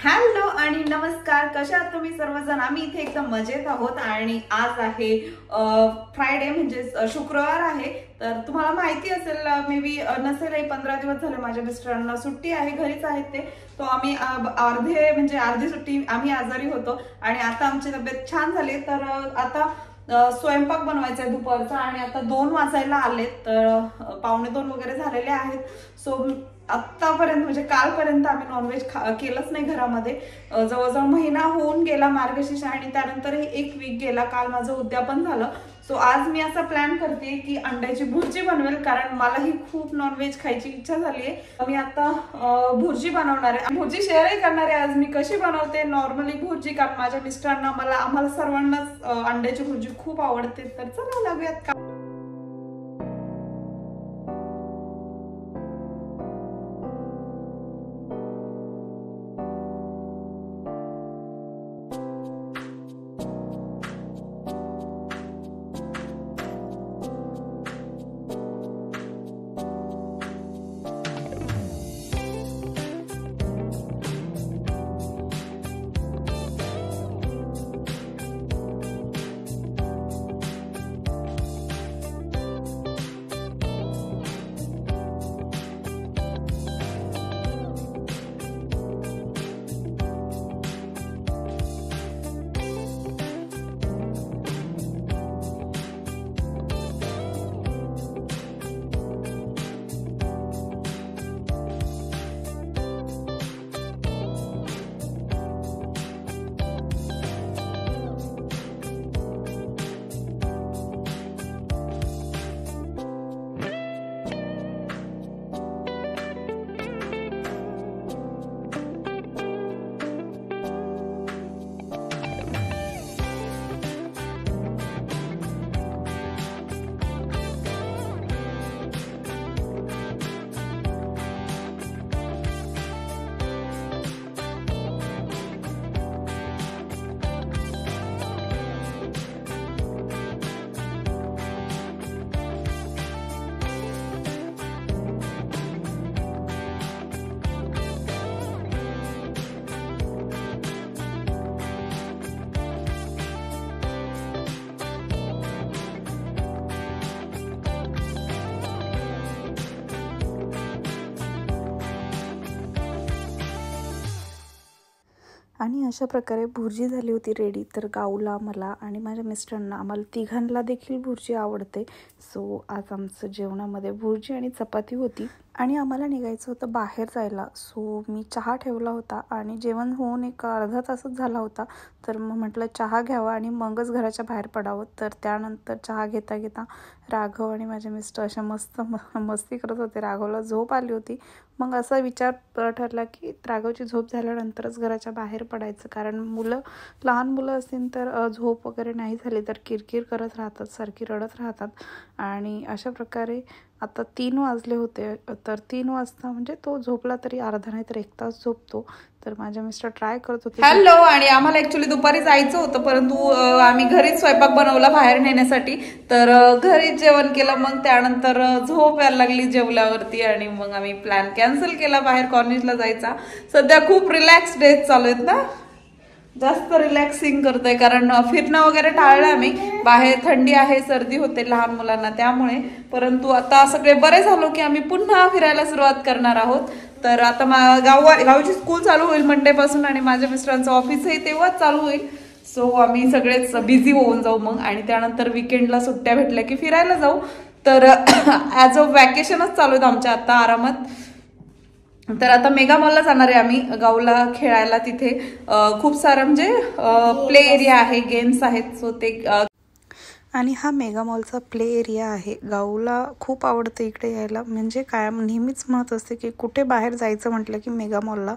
Hello आणि नमस्कार, कशा आहात तुम्ही सर्वजण? आम्ही इथे एकदम मजेत आहोत आणि आज आहे फ्रायडे म्हणजे शुक्रवार आहे. तर तुम्हाला माहिती असेल, मे बी नसेलही, 15 दिवस झाले माझ्या मिस्टरांना सुट्टी आहे, घरीच आहेत ते. तो आम्ही अर्धी सुट्टी आम्ही आजारी होतो आणि आता आमची तब्येत छान झाली. तर आता स्वयंपाक बनवायचा आहे दुपारचा आणि आता 2 वाजायला आलेत, तर 1:45 वगैरे झालेले आहेत. सो आतापर्यंत म्हणजे कालपर्यंत आम्ही नॉनव्हेज केलंच नाही घरामध्ये. जवळजवळ महिना होऊन गेला मार्गशीर्ष आणि त्यानंतर 1 वीक गेला. काल माझं उद्यापन झालं. सो आज मी असा प्लॅन करते की अंड्याची भुर्जी बनवेल, कारण मलाही खूप नॉनव्हेज खायची इच्छा झाली आहे. मी आता भुर्जी बनवणार आहे. भुर्जी शेअरही करणार आहे आज मी कशी बनवते नॉर्मली भुर्जी, कारण माझ्या मिस्टरांना आम्हाला सर्वांनाच अंड्याची भुर्जी खूप आवडते. तर चला लागूयात का. आणि अशा प्रकारे भुर्जी झाली होती रेडी. तर गाऊला, मला आणि माझ्या मिस्टरांना, आम्हाला तिघांना देखील भुर्जी आवडते. सो आज आमचं जेवणामध्ये भुर्जी आणि चपाती होती आणि आम्हाला निघायचं होतं बाहेर जायला. सो मी चहा ठेवला होता आणि जेवण होऊन एक अर्धा तासच झाला होता. तर मग म्हटलं चहा घ्यावा आणि मगच घराच्या बाहेर पडावं. तर त्यानंतर चहा घेता घेता राघव आणि माझे मिस्टर अशा मस्ती करत होते. राघवला झोप आली होती. मग असा विचार ठरला की राघवची झोप झाल्यानंतरच घराच्या बाहेर पडायचं, कारण लहान मुलं असतील तर झोप वगैरे नाही झाली तर किरकिर करत राहतात, सारखी रडत राहतात. आणि अशा प्रकारे आता 3 वाजले होते. तर 3 वाजता म्हणजे तो झोपला तरी अर्धा नाही तर 1 तास झोपतो. तर माझे मिस्टर ट्राय करत होते. हॅलो, आणि आम्हाला ऍक्च्युली दुपारी जायचं होतं, परंतु आम्ही घरीच स्वयंपाक बनवला बाहेर नेण्यासाठी. तर घरीच जेवण केलं. मग त्यानंतर झोप यायला लागली जेवल्यावरती आणि मग आम्ही प्लॅन कॅन्सल केला बाहेर कॉर्निशला जायचा. सध्या खूप रिलॅक्स डेज चालू आहेत ना, जास्त रिलॅक्सिंग करतोय, कारण फिरणं वगैरे टाळलं आम्ही. बाहेर थंडी आहे, सर्दी होते लहान मुलांना त्यामुळे. परंतु आता सगळे बरे झालो की आम्ही पुन्हा फिरायला सुरुवात करणार आहोत. तर आता गावची स्कूल चालू होईल मंडे पासून आणि माझ्या मिस्टरांचं ऑफिसही तेव्हाच चालू होईल. सो आम्ही सगळेच बिझी होऊन जाऊ मग, आणि त्यानंतर विकेंडला सुट्ट्या भेटल्या की फिरायला जाऊ. तर ॲज अ वॅकेशनच चालू आहेत आमच्या आता आरामात. तर आता मेगा मॉलला जाणार आहे आम्ही गावला खेळायला. तिथे खूप सारं म्हणजे प्ले एरिया आहे, गेम्स आहेत. सो ते आणि हा मेगा मॉलचा प्ले एरिया आहे. गाऊला खूप आवडतं इकडे यायला, म्हणजे कायम नेहमीच म्हणत असते की कुठे बाहेर जायचं म्हटलं की मेगा मॉलला.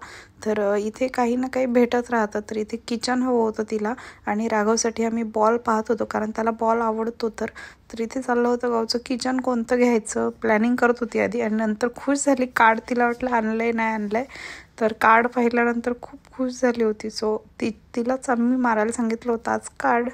तर इथे काही ना काही भेटत राहतं. तर इथे किचन हवं होतं तिला आणि राघवसाठी आम्ही बॉल पाहत होतो, कारण त्याला बॉल आवडतो. तर इथे चाललं होतं गावचं किचन कोणतं घ्यायचं प्लॅनिंग करत होती आधी, आणि नंतर खुश झाली. कार्ड तिला वाटलं आणलंय नाही आणलंय, तर कार्ड पाहिल्यानंतर खूप खुश झाली होती. सो तिलाच आम्ही मारायला सांगितलं होतं आज कार्ड.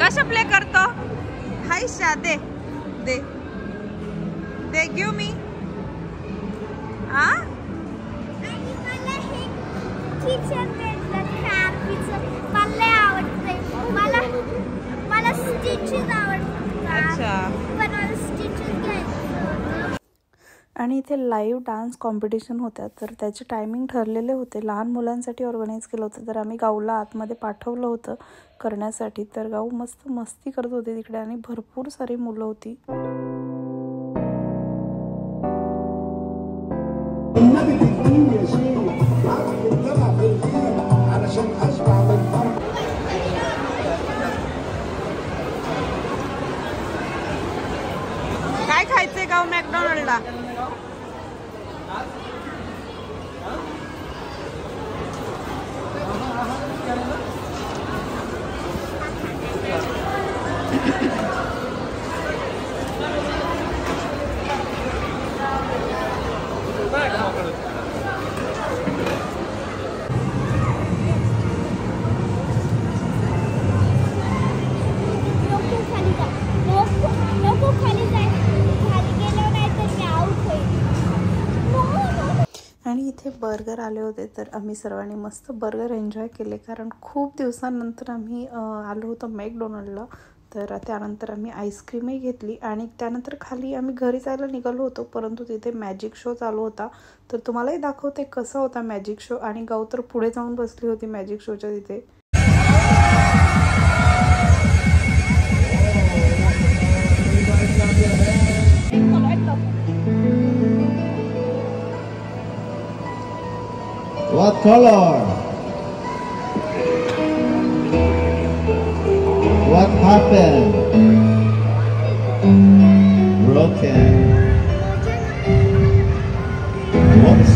कसं प्ले करतो? हाय शा दे दे दे गिव मी. आणि इथे लाईव्ह डान्स कॉम्पिटिशन होत्या, तर त्याचे टायमिंग ठरलेले होते. लहान मुलांसाठी ऑर्गनाईज केलं होतं, तर आम्ही गाऊला आतमध्ये पाठवलं होतं करण्यासाठी. तर गाऊ मस्त मस्ती करत होती तिकडे आणि भरपूर सारी मुलं होती. काय खायचंय गाव मॅकडॉनल्डला? आणि इथे बर्गर आले होते, तर आम्ही सर्वांनी मस्त बर्गर एन्जॉय केले, कारण खूप दिवसांनंतर आम्ही आलो होतो मॅकडोनल्डला. तर त्यानंतर आम्ही आईस्क्रीमही घेतली आणि त्यानंतर खाली आम्ही घरी जायला निघालो होतो, परंतु तिथे मॅजिक शो चालू होता. तर तुम्हालाही दाखवते कसा होता मॅजिक शो. आणि गाऊ तर पुढे जाऊन बसली होती मॅजिक शोच्या तिथे. What color? What happened? Broken. Oops.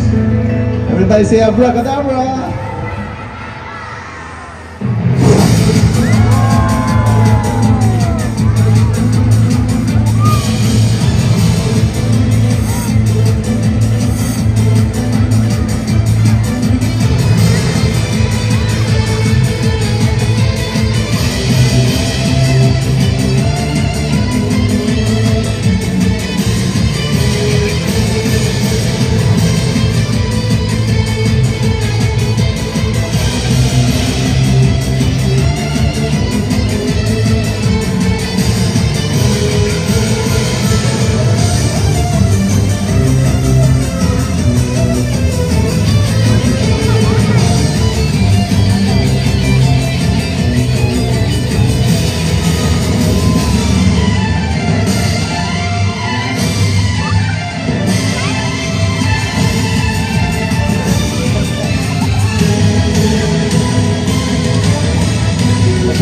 Everybody say abracadabra.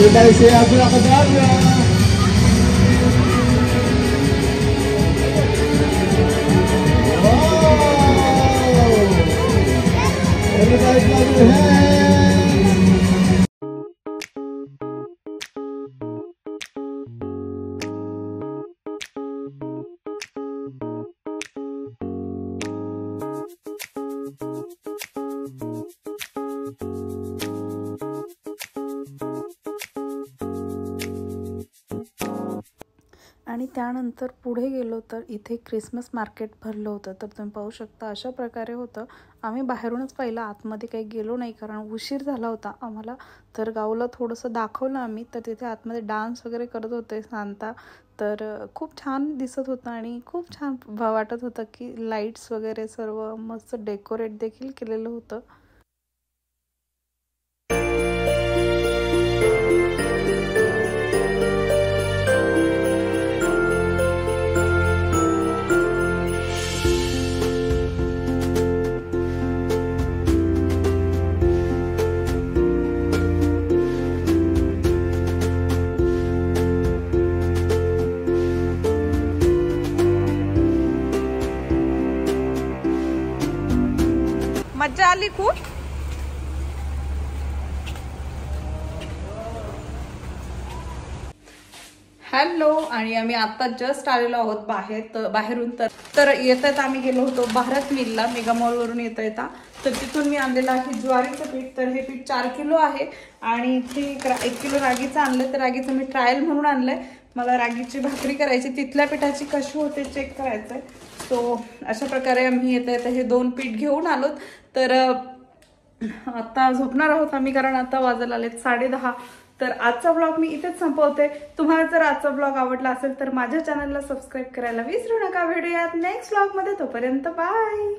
Everybody say abracadabra. Wow! Everybody clap your hands. आणि त्यानंतर पुढे गेलो तर इथे क्रिसमस मार्केट भरलं होतं. तर तुम्ही पाहू शकता अशा प्रकारे होतं. आम्ही बाहेरूनच पहिला आतमध्ये काही गेलो नाही, कारण उशीर झाला होता आम्हाला. तर गाऊला थोडंसं दाखवलं आम्ही, तर तिथे आतमध्ये डान्स वगैरे करत होते सांता. तर खूप छान दिसत होतं आणि खूप छान वाटत होतं की लाईट्स वगैरे सर्व मस्त डेकोरेट देखील केलेलं होतं. मज्जा आली खूप. हॅलो. आणि आम्ही आता जस्ट आलेलो आहोत बाहेरून. तर येतात आम्ही गेलो होतो भारत मिलला, मेगा मॉलवरून येता. तर तिथून मी आणलेलं आहे ज्वारीचं पीठ. तर हे पीठ 4 किलो आहे आणि इथे 1 किलो रागीचं आणलं. तर रागीचं मी ट्रायल म्हणून आणलंय. मला रागीची भाकरी करायची, तिथल्या पिठाची कशी होते चेक करायचंय. सो अशा प्रकारे आम्ही येता हे 2 पीठ घेऊन आलोत. तर आता झोपणार आहोत आम्ही, कारण आता वाजायला आलेत 10:30. तर आजचा ब्लॉग मी इथेच संपवते. तुम्हाला जर आजचा ब्लॉग आवडला असेल तर माझ्या चॅनलला सबस्क्राईब करायला विसरू नका. भेटूयात नेक्स्ट ब्लॉग मध्ये. तोपर्यंत बाय.